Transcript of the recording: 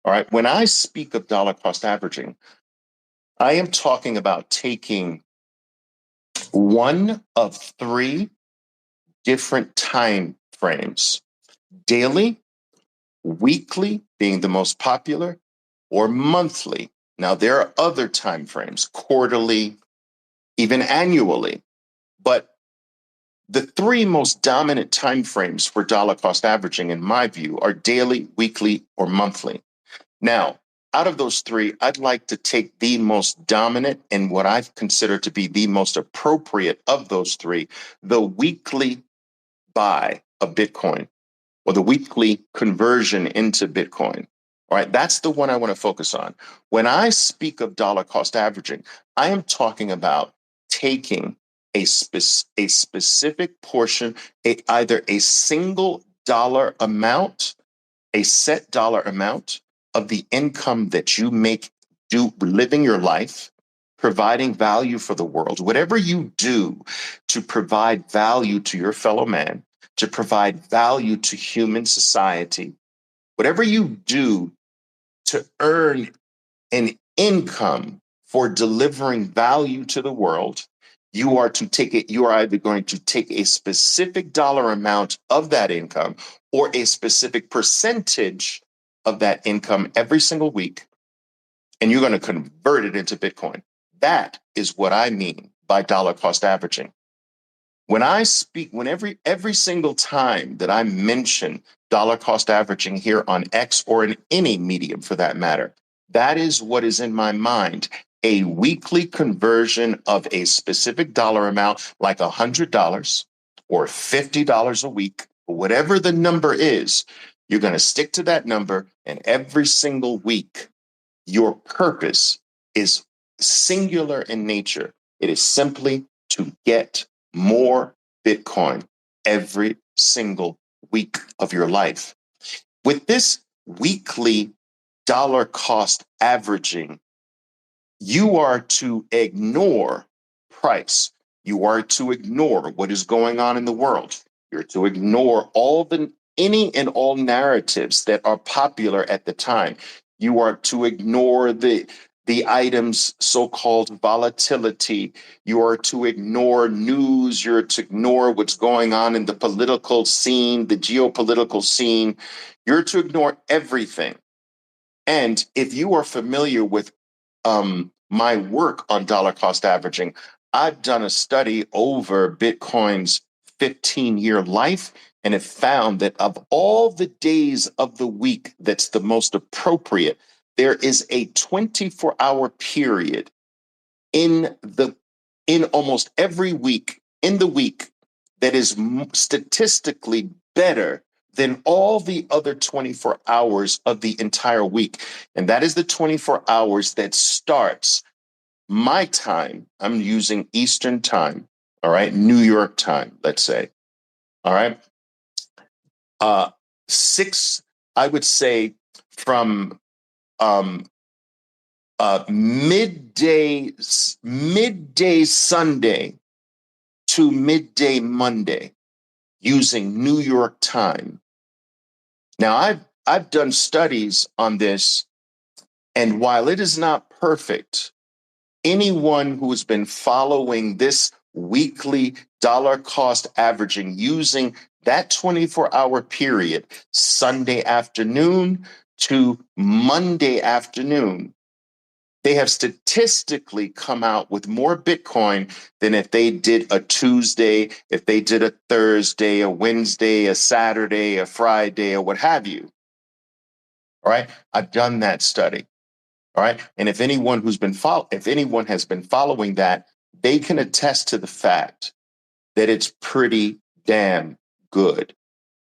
All right. When I speak of dollar cost averaging, I am talking about taking one of three different time frames: daily, weekly being the most popular, or monthly. Now, there are other time frames, quarterly, even annually, but the three most dominant time frames for dollar cost averaging, in my view, are daily, weekly, or monthly. Now, out of those three, I'd like to take the most dominant and what I consider to be the most appropriate of those three: the weekly buy of Bitcoin, or the weekly conversion into Bitcoin. All right, that's the one I want to focus on. When I speak of dollar cost averaging, I am talking about taking a specific portion, either a single dollar amount, a set dollar amount of the income that you make do living your life, providing value for the world, whatever you do to provide value to your fellow man, to provide value to human society, whatever you do to earn an income for delivering value to the world, you are to take it. You are either going to take a specific dollar amount of that income or a specific percentage of that income every single week, and you're going to convert it into Bitcoin. That is what I mean by dollar cost averaging. When I speak, when every single time that I mention dollar cost averaging here on X, or in any medium for that matter, that is what is in my mind: a weekly conversion of a specific dollar amount, like $100 or $50 a week, whatever the number is. You're going to stick to that number, and every single week, your purpose is singular in nature. It is simply to get more Bitcoin every single week of your life. With this weekly dollar cost averaging, you are to ignore price. You are to ignore what is going on in the world. You're to ignore any and all narratives that are popular at the time. You are to ignore the items so-called volatility. You are to ignore news. You're to ignore what's going on in the political scene, the geopolitical scene. You're to ignore everything. And if you are familiar with my work on dollar cost averaging, I've done a study over Bitcoin's 15-year life, and have found that of all the days of the week that's the most appropriate, there is a 24-hour period in almost every week in the week that is statistically better than all the other 24 hours of the entire week. And that is the 24 hours that starts my time. I'm using Eastern time. All right. New York time, let's say. All right. Six, I would say, from midday Sunday to midday Monday, using New York time. Now, I've done studies on this, and while it is not perfect, anyone who has been following this weekly dollar cost averaging using that 24-hour period, Sunday afternoon to Monday afternoon, they have statistically come out with more Bitcoin than if they did a Tuesday, if they did a Thursday, a Wednesday, a Saturday, a Friday, or what have you. All right. I've done that study. All right. And if anyone has been following that, they can attest to the fact that it's pretty damn good.